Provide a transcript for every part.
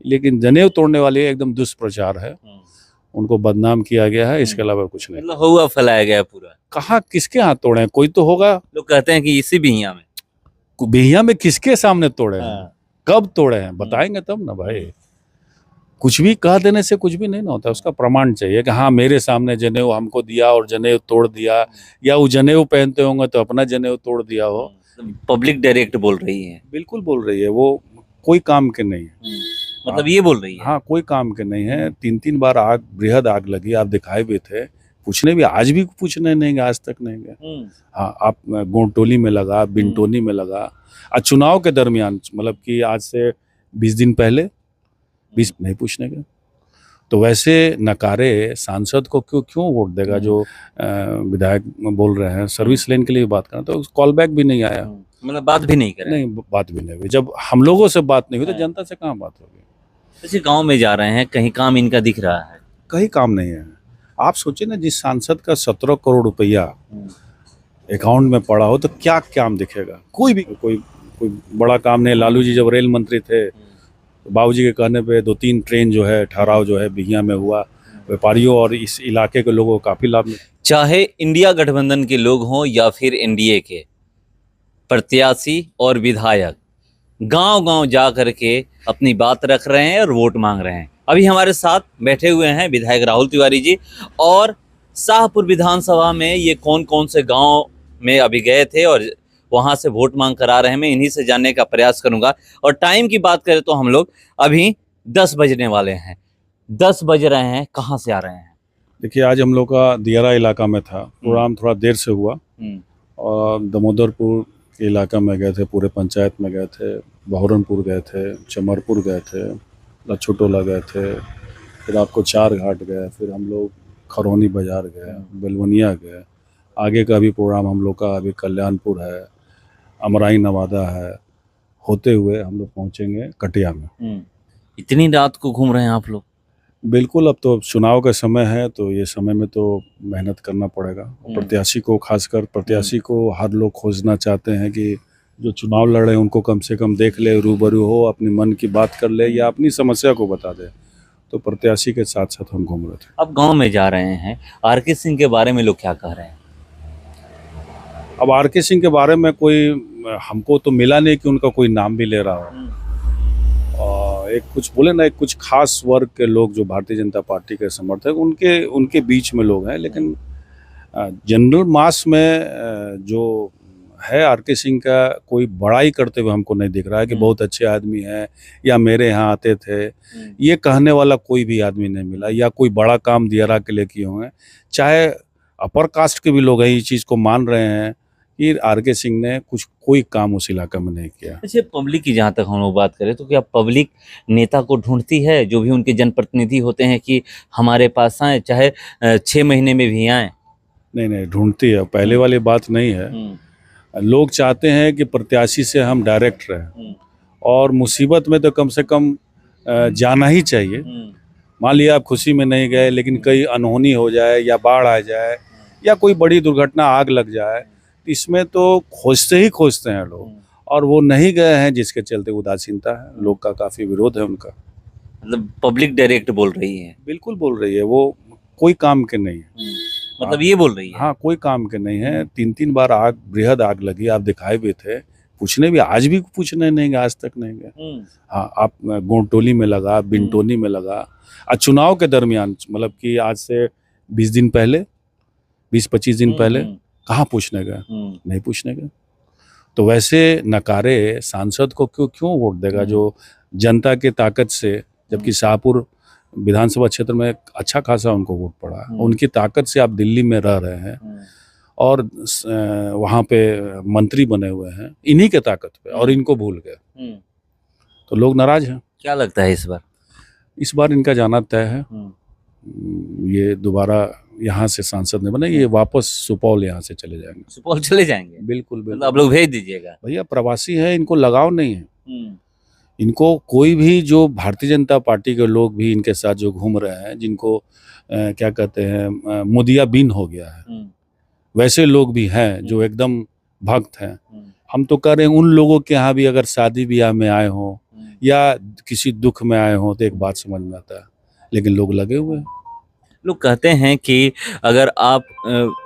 लेकिन जनेऊ तोड़ने वाले एकदम दुष्प्रचार है, उनको बदनाम किया गया है, इसके अलावा कुछ नहीं। मतलब हुआ फैलाया गया पूरा। कहाँ किसके हाथ तोड़े हैं? कोई तो होगा। लोग कहते हैं कि इसी बिहिया में। बिहिया में किसके सामने तोड़े हैं? हाँ। कब तोड़े हैं बताएंगे तब ना भाई। कुछ भी कह देने से कुछ भी नहीं ना होता, उसका प्रमाण चाहिए कि हाँ मेरे सामने जनेऊ हमको दिया और जनेऊ तोड़ दिया, या वो जनेऊ पहनते होंगे तो अपना जनेऊ तोड़ दिया हो। पब्लिक डायरेक्ट बोल रही है। बिल्कुल बोल रही है, वो कोई काम के नहीं है। मतलब ये बोल रही है। हाँ कोई काम के नहीं है। 3-3 बार आग, बृहद आग लगी, आप दिखाए भी थे, पूछने भी आज भी पूछने नहीं गए, आज तक नहीं गए। हाँ आप गोंटोली में लगा, बिनटोनी में लगा, आज चुनाव के दरमियान, मतलब कि आज से 20 दिन पहले 20 नहीं पूछने गए। तो वैसे नकारे सांसद को क्यों वोट देगा जो विधायक बोल रहे हैं सर्विस लेन के लिए बात करना, तो कॉल बैक भी नहीं आया, मतलब बात भी नहीं करे। नहीं बात भी नहीं हुई। जब हम लोगों से बात नहीं हुई तो जनता से कहाँ बात होगी। जैसे गांव में जा रहे हैं, कहीं काम इनका दिख रहा है? कहीं काम नहीं है। आप सोचिए ना, जिस सांसद का 17 करोड़ रुपया अकाउंट में पड़ा हो तो क्या काम दिखेगा? कोई बड़ा काम नहीं। लालू जी जब रेल मंत्री थे, बाबूजी के कहने पे 2-3 ट्रेन जो है ठहराव जो है बिहिया में हुआ, व्यापारियों और इस इलाके के लोगों को काफी लाभ मिला। चाहे इंडिया गठबंधन के लोग हों या फिर एनडीए के प्रत्याशी और विधायक, गांव-गांव जा करके अपनी बात रख रहे हैं और वोट मांग रहे हैं। अभी हमारे साथ बैठे हुए हैं विधायक राहुल तिवारी जी, और शाहपुर विधानसभा में ये कौन कौन से गांव में अभी गए थे और वहां से वोट मांग करा रहे हैं, मैं इन्हीं से जानने का प्रयास करूंगा। और टाइम की बात करें तो हम लोग अभी 10 बजने वाले हैं, 10 बज रहे हैं। कहाँ से आ रहे हैं? देखिए आज हम लोग का दियारा इलाका में था, प्रोग्राम थोड़ा देर से हुआ, और दामोदरपुर के इलाका में गए थे, पूरे पंचायत में गए थे, बहरनपुर गए थे, चमरपुर गए थे, लच्छुटोला गए थे, फिर आपको 4 घाट गए, फिर हम लोग खरौनी बाजार गए, बेलवनिया गए। आगे का भी प्रोग्राम हम लोग का अभी कल्याणपुर है, अमराई नवादा है, होते हुए हम लोग पहुँचेंगे कटिया में। इतनी रात को घूम रहे हैं आप लोग? बिल्कुल, अब तो चुनाव का समय है, तो ये समय में तो मेहनत करना पड़ेगा। प्रत्याशी को, खासकर प्रत्याशी को हर लोग खोजना चाहते हैं कि जो चुनाव लड़ रहे हैं उनको कम से कम देख ले, रूबरू हो, अपने मन की बात कर ले या अपनी समस्या को बता दे। तो प्रत्याशी के साथ साथ हम घूम रहे थे। अब गांव में जा रहे हैं, आरके सिंह के बारे में लोग क्या कह रहे हैं? अब आरके सिंह के बारे में कोई हमको तो मिला नहीं कि उनका कोई नाम भी ले रहा हो। और एक कुछ बोले ना, एक कुछ खास वर्ग के लोग जो भारतीय जनता पार्टी के समर्थक, उनके बीच में लोग हैं, लेकिन जनरल मास में जो है आरके सिंह का कोई बड़ाई करते हुए हमको नहीं दिख रहा है कि बहुत अच्छे आदमी हैं या मेरे यहाँ आते थे, ये कहने वाला कोई भी आदमी नहीं मिला, या कोई बड़ा काम दियारा के लिए किए होंगे। चाहे अपर कास्ट के भी लोग हैं इस चीज़ को मान रहे हैं कि आरके सिंह ने कोई काम उस इलाके में नहीं किया। अच्छा, पब्लिक की जहाँ तक हम लोग बात करें तो क्या पब्लिक नेता को ढूंढती है, जो भी उनके जनप्रतिनिधि होते हैं, कि हमारे पास आए, चाहे 6 महीने में भी आए? नहीं ढूंढती है, पहले वाली बात नहीं है। लोग चाहते हैं कि प्रत्याशी से हम डायरेक्ट रहें, और मुसीबत में तो कम से कम जाना ही चाहिए। मान लिया आप खुशी में नहीं गए, लेकिन कहीं अनहोनी हो जाए या बाढ़ आ जाए या कोई बड़ी दुर्घटना, आग लग जाए, इसमें तो खोजते हैं लोग, और वो नहीं गए हैं, जिसके चलते उदासीनता है, लोग का काफ़ी विरोध है उनका। मतलब पब्लिक डायरेक्ट बोल रही है? बिल्कुल बोल रही है, वो कोई काम के नहीं है। मतलब ये बोल रही है? हाँ कोई काम के नहीं है। 3-3 बार आग, बृहद आग लगी, आप दिखाए भी थे, पूछने भी आज भी पूछने नहीं गए, आज तक नहीं गए। हाँ आप गोंटोली में लगा, बिनटोनी में लगा, आज चुनाव के दरमियान, मतलब कि आज से 20 दिन पहले, 20-25 दिन पहले, कहाँ पूछने गए? नहीं पूछने गए। तो वैसे नकारे सांसद को क्यों वोट देगा जो जनता के ताकत से, जबकि शाहपुर विधानसभा क्षेत्र में अच्छा खासा उनको वोट पड़ा है, उनकी ताकत से आप दिल्ली में रह रहे हैं और वहाँ पे मंत्री बने हुए हैं इन्हीं के ताकत पे, और इनको भूल गए, तो लोग नाराज हैं। क्या लगता है इस बार इनका जाना तय है। ये दोबारा यहाँ से सांसद नहीं बने, ये वापस सुपौल यहाँ से चले जाएंगे। सुपौल चले जाएंगे? बिल्कुल। आप लोग भेज दीजिएगा? भैया प्रवासी है, इनको लगाव नहीं है। इनको कोई भी, जो भारतीय जनता पार्टी के लोग भी इनके साथ जो घूम रहे हैं, जिनको क्या कहते हैं, मोदिया बिन हो गया है, वैसे लोग भी हैं जो एकदम भक्त हैं। हम तो कह रहे हैं उन लोगों के यहाँ भी अगर शादी ब्याह में आए हों या किसी दुख में आए हों तो एक बात समझ में आता है, लेकिन लोग लगे हुए हैं। लोग कहते हैं कि अगर आप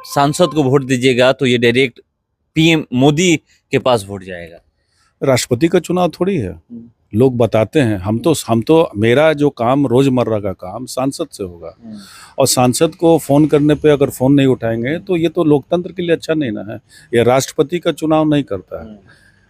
सांसद को वोट दीजिएगा तो ये डायरेक्ट पीएम मोदी के पास वोट जाएगा। राष्ट्रपति का चुनाव थोड़ी है, लोग बताते हैं। हम तो मेरा जो काम रोजमर्रा का काम सांसद से होगा, और सांसद को फोन करने पे अगर फोन नहीं उठाएंगे तो ये तो लोकतंत्र के लिए अच्छा नहीं ना है। ये राष्ट्रपति का चुनाव नहीं करता है।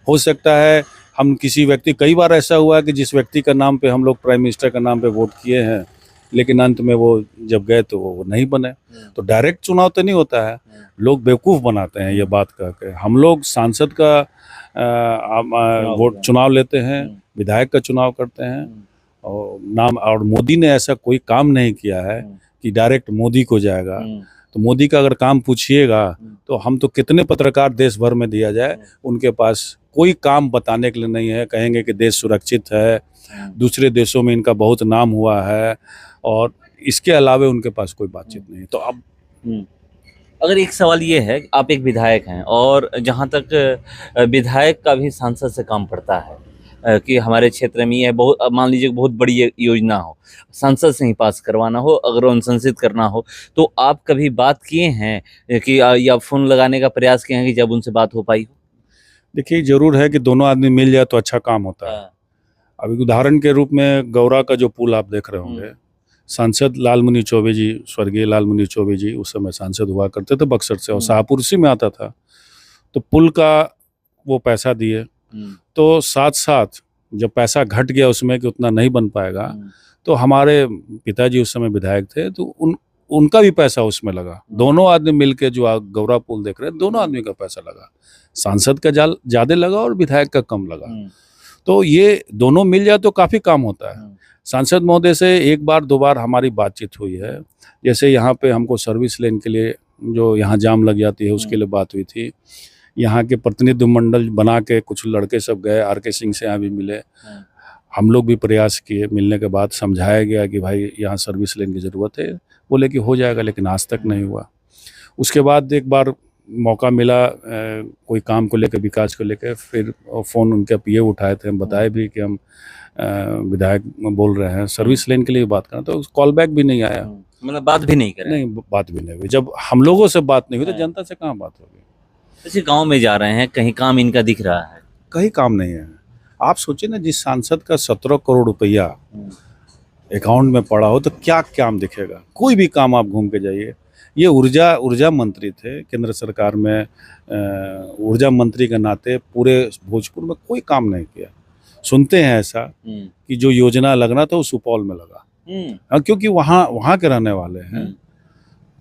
हो सकता है हम किसी व्यक्ति, कई बार ऐसा हुआ है कि जिस व्यक्ति का नाम पे हम लोग प्राइम मिनिस्टर का नाम पे वोट किए हैं, लेकिन अंत में वो जब गए तो वो नहीं बने। तो डायरेक्ट चुनाव तो नहीं होता है, लोग बेवकूफ़ बनाते हैं ये बात कह के। हम लोग सांसद का वोट चुनाव लेते हैं, विधायक का चुनाव करते हैं, और मोदी ने ऐसा कोई काम नहीं किया है कि डायरेक्ट मोदी को जाएगा। तो मोदी का अगर काम पूछिएगा तो हम तो कितने पत्रकार देश भर में दिया जाए, उनके पास कोई काम बताने के लिए नहीं है। कहेंगे कि देश सुरक्षित है, दूसरे देशों में इनका बहुत नाम हुआ है, और इसके अलावा उनके पास कोई बातचीत नहीं। तो अब अगर एक सवाल ये है, आप एक विधायक हैं और जहाँ तक विधायक का भी सांसद से काम पड़ता है कि हमारे क्षेत्र में यह बहुत, मान लीजिए बहुत बड़ी योजना हो, सांसद से ही पास करवाना हो, अगर अनुशंसित करना हो, तो आप कभी बात किए हैं कि या फोन लगाने का प्रयास किए हैं कि जब उनसे बात हो पाई हो? देखिए, जरूर है कि दोनों आदमी मिल जाए तो अच्छा काम होता है। अभी उदाहरण के रूप में गौरा का जो पुल आप देख रहे होंगे, सांसद लालमुनि चौबे जी, स्वर्गीय लालमुनि चौबे जी उस समय सांसद हुआ करते थे बक्सर से, और शाहपुर उसी में आता था। तो पुल का वो पैसा दिए, तो साथ साथ जब पैसा घट गया उसमें कि उतना नहीं बन पाएगा, तो हमारे पिताजी उस समय विधायक थे, तो उनका भी पैसा उसमें लगा। दोनों आदमी मिलके जो आप गौरा पुल देख रहे हैं, दोनों आदमी का पैसा लगा। सांसद का ज़्यादा लगा और विधायक का कम लगा। तो ये दोनों मिल जाए तो काफ़ी काम होता है। सांसद महोदय से एक बार दो बार हमारी बातचीत हुई है। जैसे यहाँ पे हमको सर्विस लेने के लिए जो यहाँ जाम लग जाती है, उसके लिए बात हुई थी। यहाँ के प्रतिनिधि मंडल बना के कुछ लड़के सब गए, आर.के. सिंह से यहाँ भी मिले। हम लोग भी प्रयास किए, मिलने के बाद समझाया गया कि भाई यहाँ सर्विस लेने की ज़रूरत है। बोले कि हो जाएगा, लेकिन आज तक नहीं हुआ। उसके बाद एक बार मौका मिला कोई काम को लेकर, विकास को लेकर, फिर फ़ोन उनके पीए उठाए थे। हम बताए भी कि हम विधायक बोल रहे हैं, सर्विस लेने के लिए बात करना, तो कॉल बैक भी नहीं आया। मतलब बात भी नहीं करें? नहीं, बात भी नहीं हुई। जब हम लोगों से बात नहीं हुई तो जनता से कहाँ बात होगी। जैसे गांव में जा रहे हैं, कहीं काम इनका दिख रहा है? कहीं काम नहीं है। आप सोचिए ना, जिस सांसद का 17 करोड़ रुपया अकाउंट में पड़ा हो तो क्या काम दिखेगा। कोई भी काम आप घूम के जाइए। ये ऊर्जा मंत्री थे केंद्र सरकार में, ऊर्जा मंत्री के नाते पूरे भोजपुर में कोई काम नहीं किया। सुनते हैं ऐसा कि जो योजना लगना था वो सुपौल में लगा, क्योंकि वहाँ के रहने वाले हैं,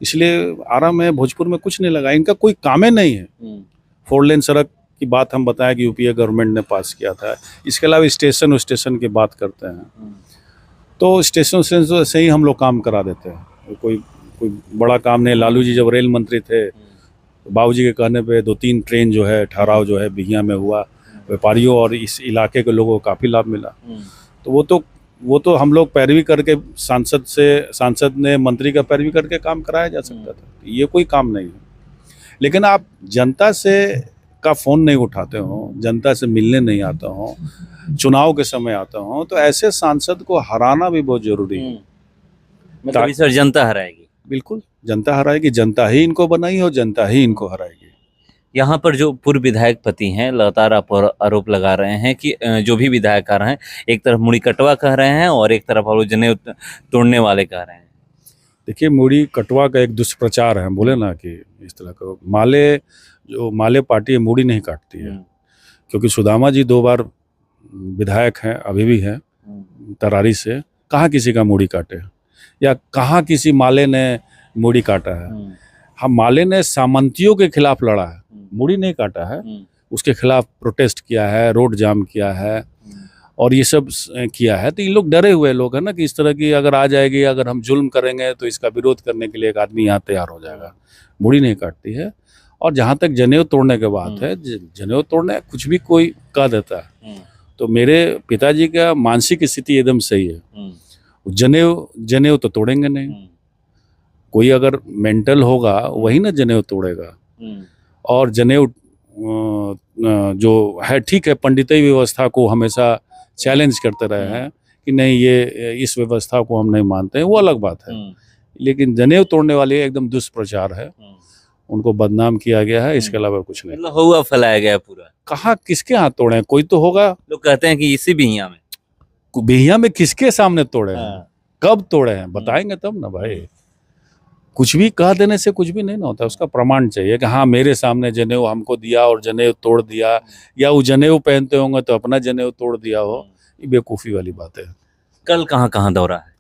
इसलिए आरा में भोजपुर में कुछ नहीं लगा। इनका कोई काम ही नहीं है। 4 लेन सड़क की बात हम बताएं कि यूपीए गवर्नमेंट ने पास किया था। इसके अलावा स्टेशन की बात करते हैं, तो स्टेशन से ही हम लोग काम करा देते हैं। कोई बड़ा काम नहीं। लालू जी जब रेल मंत्री थे, बाबूजी के कहने पे 2-3 ट्रेन जो है ठहराव जो है बिहिया में हुआ। व्यापारियों और इस इलाके के लोगों को काफ़ी लाभ मिला। तो वो तो हम लोग पैरवी करके सांसद ने मंत्री का पैरवी करके काम कराया जा सकता था। ये कोई काम नहीं है। लेकिन आप जनता से का फ़ोन नहीं उठाते हो, जनता से मिलने नहीं आता हो, चुनाव के समय आता हो, तो ऐसे सांसद को हराना भी बहुत ज़रूरी है। मतलब इस बार जनता हराएगी? बिल्कुल, जनता हराएगी। जनता ही इनको बनाई और जनता ही इनको हराएगी। यहाँ पर जो पूर्व विधायक पति हैं लगातार आरोप लगा रहे हैं कि जो भी विधायक आ रहे हैं, एक तरफ मुड़ी कटवा कह रहे हैं और एक तरफ वो जनेऊ तोड़ने वाले कह रहे हैं। देखिए, मुड़ी कटवा का एक दुष्प्रचार है। बोले ना कि इस तरह का माले पार्टी है, मुड़ी नहीं काटती है। क्योंकि सुदामा जी 2 बार विधायक हैं, अभी भी हैं तरारी से। कहाँ किसी का मुड़ी काटे, या कहाँ किसी माले ने मुड़ी काटा है। हम माले ने सामंतियों के खिलाफ लड़ा है, मुड़ी नहीं काटा है। उसके खिलाफ प्रोटेस्ट किया है, रोड जाम किया है, और ये सब किया है। तो ये लोग डरे हुए लोग हैं ना कि इस तरह की अगर आ जाएगी, अगर हम जुल्म करेंगे तो इसका विरोध करने के लिए एक आदमी यहाँ तैयार हो जाएगा। मुड़ी नहीं काटती है। और जहाँ तक जनेऊ तोड़ने की बात है, जनेऊ तोड़ने कुछ भी कोई कह देता है। तो मेरे पिताजी का मानसिक स्थिति एकदम सही है। जनेऊ तो तोड़ेंगे नहीं। कोई अगर मेंटल होगा वही ना जनेऊ तोड़ेगा। और जनेऊ जो है, ठीक है, पंडितई व्यवस्था को हमेशा चैलेंज करते रहे हैं कि नहीं ये इस व्यवस्था को हम नहीं मानते हैं, वो अलग बात है। लेकिन जनेऊ तोड़ने वाले एकदम दुष्प्रचार है, उनको बदनाम किया गया है, इसके अलावा कुछ नहीं। मतलब हुआ फैलाया गया पूरा। कहाँ किसके हाथ तोड़े हैं? कोई तो होगा। लोग कहते हैं कि इसी बिहिया में। बिहिया में किसके सामने तोड़े हैं, कब तोड़े हैं, बताएंगे तब ना भाई। कुछ भी कह देने से कुछ भी नहीं ना होता, उसका प्रमाण चाहिए कि हाँ मेरे सामने जनेऊ हमको दिया और जनेऊ तोड़ दिया, या वो जनेऊ पहनते होंगे तो अपना जनेऊ तोड़ दिया हो। ये बेवकूफ़ी वाली बात है। कल कहाँ कहाँ दौरा है?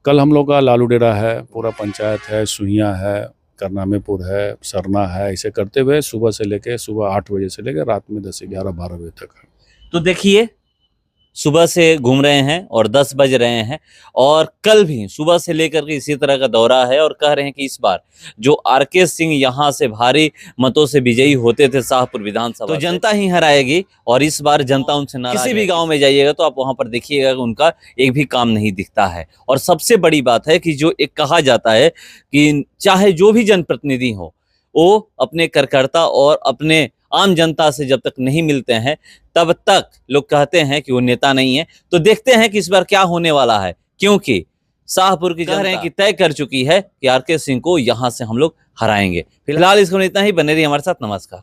कल हम लोग का लालू डेरा है, पूरा पंचायत है, सुइयाँ है, करनामेपुर है, सरना है, ऐसे करते हुए सुबह 8 बजे से लेकर रात में 10 11 12 बजे तक है। तो देखिए, सुबह से घूम रहे हैं और 10 बज रहे हैं, और कल भी सुबह से लेकर के इसी तरह का दौरा है, और कह रहे हैं कि इस बार जो आरके सिंह यहाँ से भारी मतों से विजयी होते थे शाहपुर विधानसभा, तो जनता ही हराएगी, और इस बार जनता उनसे नाराज। किसी भी गांव में जाइएगा तो आप वहां पर देखिएगा कि उनका एक भी काम नहीं दिखता है। और सबसे बड़ी बात है कि जो एक कहा जाता है कि चाहे जो भी जनप्रतिनिधि हो, वो अपने कार्यकर्ता और अपने आम जनता से जब तक नहीं मिलते हैं तब तक लोग कहते हैं कि वो नेता नहीं है। तो देखते हैं कि इस बार क्या होने वाला है, क्योंकि शाहपुर की कह रहे हैं कि तय कर चुकी है कि आरके सिंह को यहां से हम लोग हराएंगे। फिलहाल इसको इतना ही, बने रहिए हमारे साथ। नमस्कार।